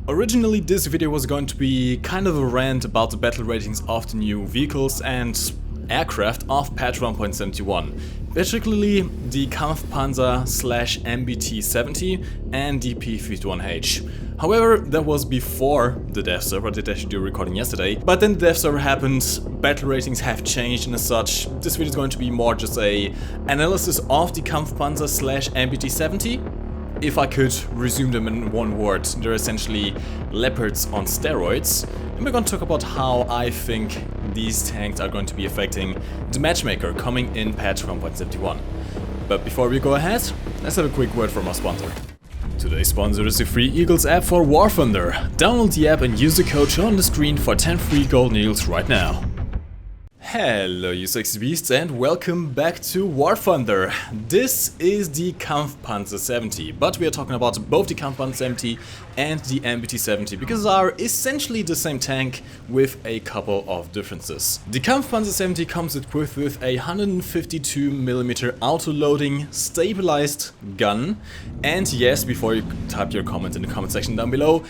Originally this video was going to be kind of a rant about the battle ratings of the new vehicles and aircraft of patch 1.71, particularly the Kpz-70 and the P-51H. However, that was before the dev server. I did actually do a recording yesterday, but then the dev server happened, battle ratings have changed, and as such, this video is going to be more just a analysis of the Kpz-70. If I could resume them in one word, they're essentially leopards on steroids, and we're going to talk about how I think these tanks are going to be affecting the matchmaker coming in patch 1.71. But before we go ahead, let's have a quick word from our sponsor. Today's sponsor is the free Eagles app for War Thunder. Download the app and use the code shown on the screen for 10 free golden eagles right now. Hello you sexy beasts and welcome back to War Thunder. This is the Kpz-70, but we are talking about both the Kpz-70 and the MBT-70 because they are essentially the same tank with a couple of differences. The Kpz-70 comes equipped with a 152mm auto-loading stabilized gun, and yes, before you type your comment in the comment section down below,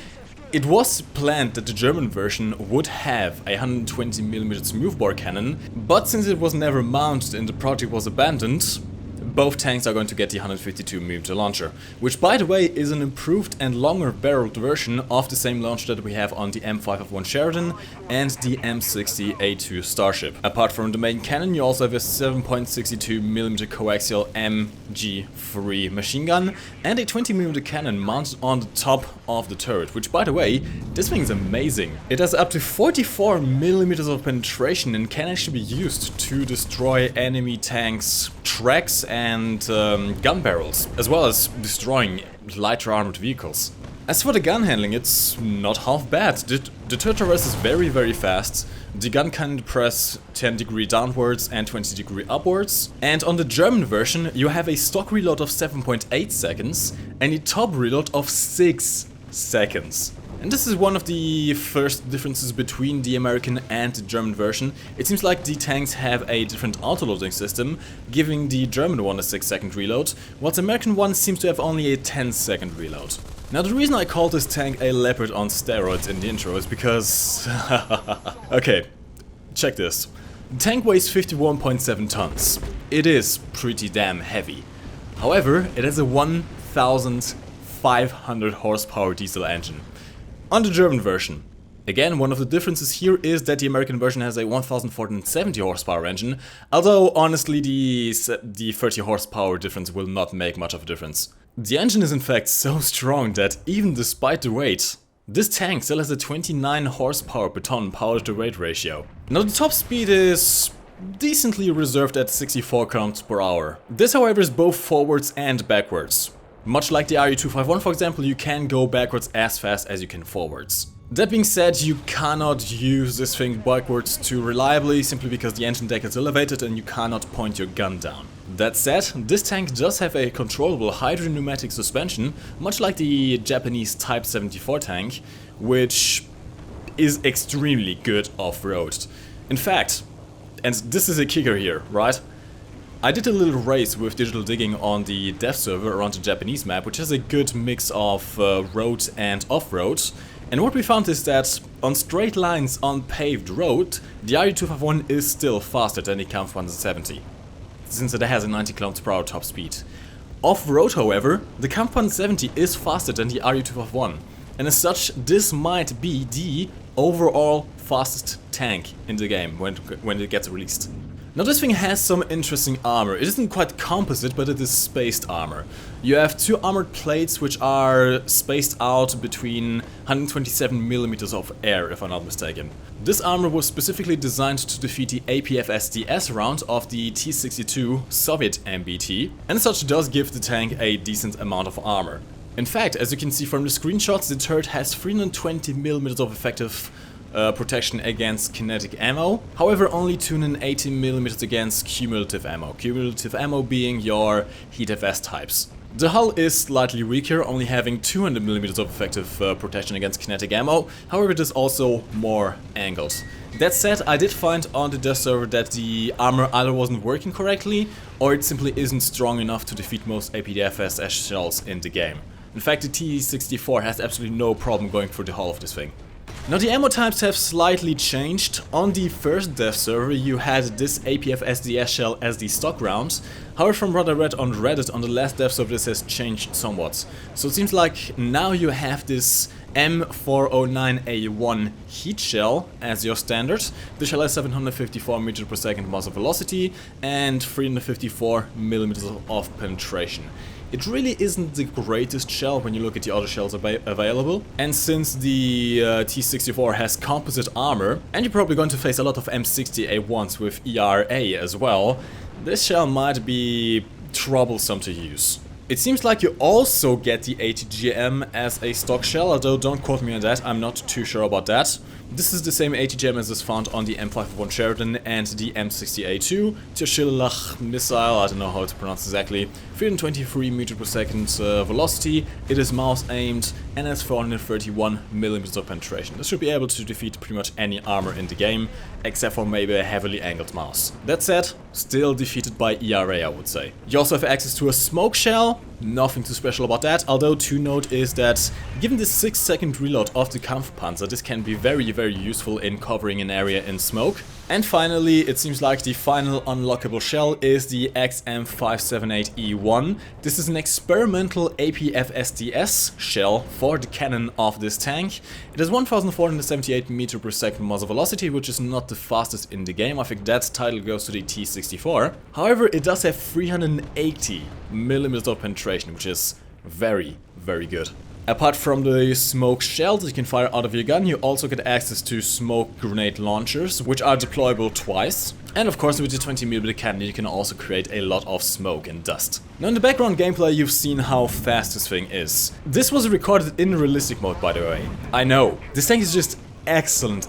it was planned that the German version would have a 120mm smoothbore cannon, but since it was never mounted and the project was abandoned, both tanks are going to get the 152mm launcher, which by the way is an improved and longer barreled version of the same launcher that we have on the M5F1 Sheridan and the M60A2 Starship. Apart from the main cannon, you also have a 7.62mm coaxial MG3 machine gun and a 20mm cannon mounted on the top of the turret, which by the way, this thing is amazing. It has up to 44mm of penetration and can actually be used to destroy enemy tanks' tracks and gun barrels, as well as destroying lighter armored vehicles. As for the gun handling, it's not half bad. The turret traverse is very fast, the gun can press 10° downwards and 20° upwards, and on the German version you have a stock reload of 7.8 seconds and a top reload of 6 seconds. And this is one of the first differences between the American and the German version. It seems like the tanks have a different auto-loading system, giving the German one a 6-second reload, while the American one seems to have only a 10-second reload. Now the reason I called this tank a leopard on steroids in the intro is because... okay, check this. The tank weighs 51.7 tons. It is pretty damn heavy. However, it has a 1,500 horsepower diesel engine. On the German version, again, one of the differences here is that the American version has a 1,470 horsepower engine, although honestly the 30 horsepower difference will not make much of a difference. The engine is in fact so strong that even despite the weight, this tank still has a 29 horsepower per ton power to weight ratio. Now the top speed is decently reserved at 64 km/h. This however is both forwards and backwards. Much like the RE251 for example, you can go backwards as fast as you can forwards. That being said, you cannot use this thing backwards too reliably simply because the engine deck is elevated and you cannot point your gun down. That said, this tank does have a controllable hydropneumatic suspension, much like the Japanese Type 74 tank, which is extremely good off-road. In fact, and this is a kicker here, right? I did a little race with digital digging on the dev server around the Japanese map, which has a good mix of road and off-road. And what we found is that on straight lines on paved road, the RE251 is still faster than the Kpz-70, since it has a 90 km/h top speed. Off-road, however, the Kpz-70 is faster than the RE251, and as such, this might be the overall fastest tank in the game when it gets released. Now this thing has some interesting armor. It isn't quite composite, but it is spaced armor. You have two armored plates which are spaced out between 127mm of air, if I'm not mistaken. This armor was specifically designed to defeat the APF-SDS round of the T-62 Soviet MBT, and such does give the tank a decent amount of armor. In fact, as you can see from the screenshots, the turret has 320mm of effective protection against kinetic ammo, however only 280mm against cumulative ammo being your HEAT-FS types. The hull is slightly weaker, only having 200mm of effective protection against kinetic ammo, however it is also more angled. That said, I did find on the dev server that the armor either wasn't working correctly, or it simply isn't strong enough to defeat most APF-SS shells in the game. In fact, the T64 has absolutely no problem going through the hull of this thing. Now the ammo types have slightly changed. On the first dev server you had this APF SDS shell as the stock round. However, from what I read on Reddit, on the last dev server this has changed somewhat. So it seems like now you have this M409A1 heat shell as your standard. The shell has 754 meters per second muzzle velocity and 354 millimeters of penetration. It really isn't the greatest shell when you look at the other shells available. And since the T64 has composite armor, and you're probably going to face a lot of M60A1s with ERA as well, this shell might be troublesome to use. It seems like you also get the ATGM as a stock shell, although don't quote me on that, I'm not too sure about that. This is the same ATGM as is found on the M501 Sheridan and the M60A2. Tierschilach missile, I don't know how to pronounce exactly. 323 meters per second velocity, it is mouse aimed and has 431 millimeters of penetration. This should be able to defeat pretty much any armor in the game, except for maybe a heavily angled mouse. That said, still defeated by ERA, I would say. You also have access to a smoke shell. Nothing too special about that, although to note is that given the 6-second reload of the Kampfpanzer, this can be very useful in covering an area in smoke. And finally, it seems like the final unlockable shell is the XM578E1. This is an experimental APF SDS shell for the cannon of this tank. It has 1478 meters per second muzzle velocity, which is not the fastest in the game. I think that title goes to the T64. However, it does have 380 millimeters of penetration, which is very good. Apart from the smoke shells that you can fire out of your gun, you also get access to smoke grenade launchers, which are deployable twice. And of course with the 20mm cannon you can also create a lot of smoke and dust. Now in the background gameplay you've seen how fast this thing is. This was recorded in realistic mode, by the way. I know, this tank is just excellent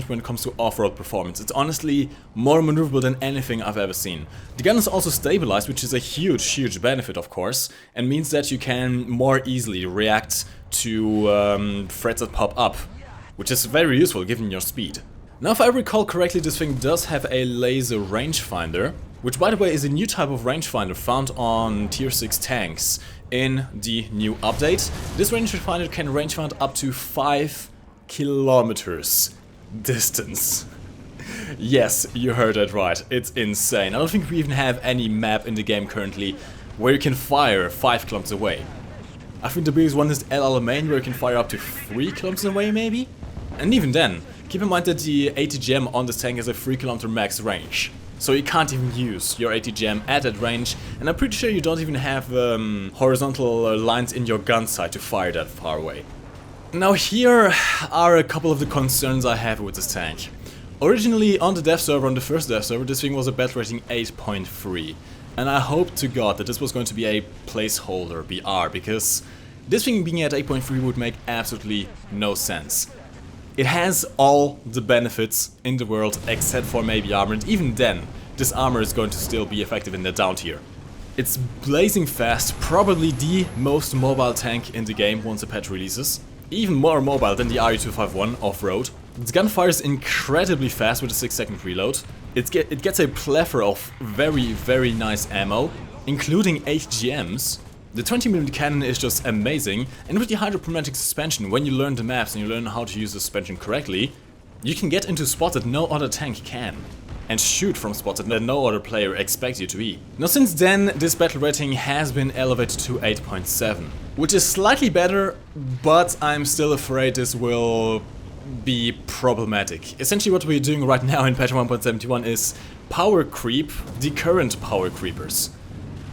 when it comes to off-road performance. It's honestly more maneuverable than anything I've ever seen. The gun is also stabilized, which is a huge benefit of course, and means that you can more easily react to threats that pop up, which is very useful given your speed. Now if I recall correctly, this thing does have a laser rangefinder, which by the way is a new type of rangefinder found on tier 6 tanks in the new update. This rangefinder can rangefind up to 5 kilometers distance. Yes, you heard that right, it's insane. I don't think we even have any map in the game currently where you can fire 5 kilometers away. I think the biggest one is El Alamein, where you can fire up to 3 kilometers away maybe? And even then, keep in mind that the ATGM on this tank has a 3 kilometer max range. So you can't even use your ATGM at that range, and I'm pretty sure you don't even have horizontal lines in your gun sight to fire that far away. Now here are a couple of the concerns I have with this tank. Originally on the dev server, on the first dev server, this thing was a battle rating 8.3. And I hoped to God that this was going to be a placeholder BR, because this thing being at 8.3 would make absolutely no sense. It has all the benefits in the world except for maybe armor, and even then, this armor is going to still be effective in the down tier. It's blazing fast, probably the most mobile tank in the game once the patch releases. Even more mobile than the RE251 off-road. Its gun fires incredibly fast with a 6-second reload. It gets a plethora of very nice ammo, including HGMs. The 20mm cannon is just amazing, and with the hydropneumatic suspension, when you learn the maps and you learn how to use the suspension correctly, you can get into spots that no other tank can, and shoot from spots that no other player expects you to be. Now since then, this battle rating has been elevated to 8.7, which is slightly better, but I'm still afraid this will be problematic. Essentially what we're doing right now in patch 1.71 is power creep the current power creepers.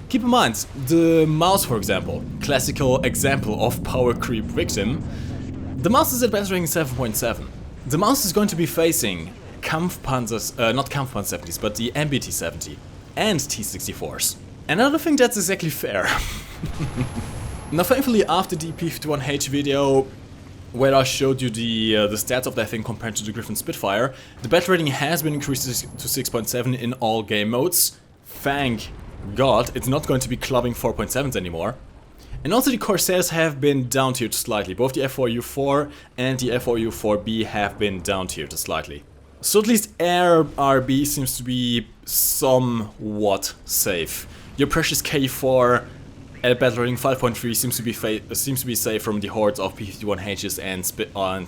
Keep in mind, the mouse for example, classical example of power creep victim, the mouse is at battle rating 7.7. The mouse is going to be facing Kampfpanzers, not Kampfpanzer 70s, but the MBT-70 and T64s. And I don't think that's exactly fair. Now thankfully after the P51H video, where I showed you the stats of that thing compared to the Griffin Spitfire, the battle rating has been increased to 6.7 in all game modes. Thank God, it's not going to be clubbing 4.7s anymore. And also the Corsairs have been down-tiered slightly. Both the F4U4 and the F4U4B have been down-tiered slightly. So at least Air RB seems to be somewhat safe. Your precious K4 at battle rating 5.3 seems to be safe from the hordes of P-51Hs and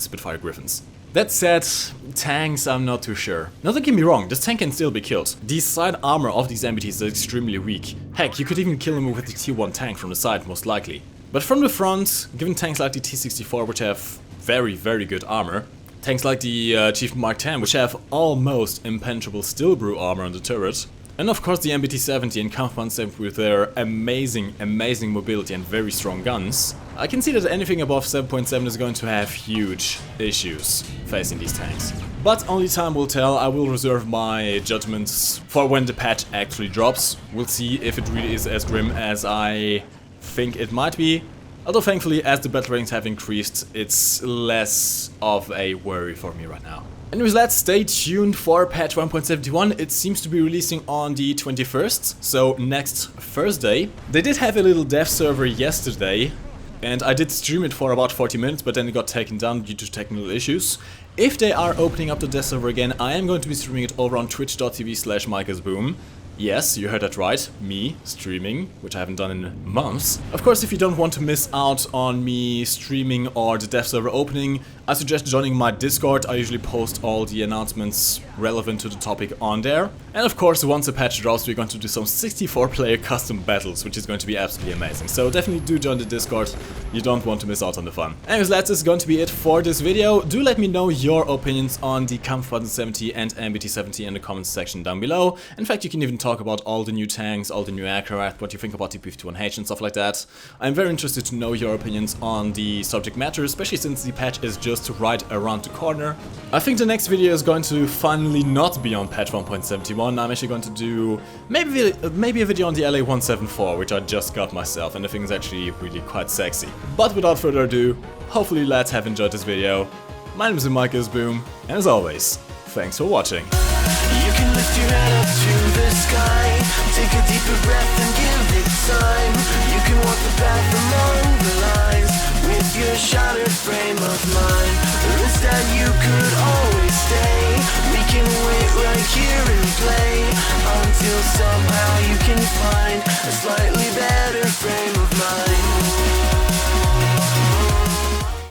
Spitfire Griffins. That said, tanks I'm not too sure. Now don't get me wrong, this tank can still be killed. The side armor of these MBTs is extremely weak. Heck, you could even kill him with the T1 tank from the side, most likely. But from the front, given tanks like the T-64, which have very, very good armor, tanks like the Chief Mark X, which have almost impenetrable steel brew armor on the turret, and of course the MBT-70 and Kpz-70 with their amazing mobility and very strong guns, I can see that anything above 7.7 is going to have huge issues facing these tanks. But only time will tell. I will reserve my judgments for when the patch actually drops. We'll see if it really is as grim as I think it might be. Although thankfully, as the battle ratings have increased, it's less of a worry for me right now. Anyways, let's stay tuned for patch 1.71. It seems to be releasing on the 21st, so next Thursday. They did have a little dev server yesterday, and I did stream it for about 40 minutes, but then it got taken down due to technical issues. If they are opening up the dev server again, I am going to be streaming it over on twitch.tv/MikeGoesBoom. Yes, you heard that right, me streaming, which I haven't done in months. Of course, if you don't want to miss out on me streaming or the dev server opening, I suggest joining my Discord. I usually post all the announcements relevant to the topic on there. And of course, once the patch drops, we're going to do some 64-player custom battles, which is going to be absolutely amazing. So definitely do join the Discord, you don't want to miss out on the fun. Anyways, that is going to be it for this video. Do let me know your opinions on the Kpz-70 and MBT-70 in the comments section down below. In fact, you can even talk about all the new tanks, all the new aircraft, what you think about the P-51H and stuff like that. I'm very interested to know your opinions on the subject matter, especially since the patch is just right around the corner. I think the next video is going to finally not be on patch 1.71. I'm actually going to do maybe a video on the LA-174, which I just got myself, and the thing is actually really quite sexy. But without further ado, hopefully lads have enjoyed this video. My name is MikeGoesBoom, and as always, thanks for watching. You can lift your head up to the sky, take a deeper breath and give it time. You can walk the path among the lines with your shattered frame of mind. Or instead you could always stay. We can wait right here and play until somehow you can find a slightly better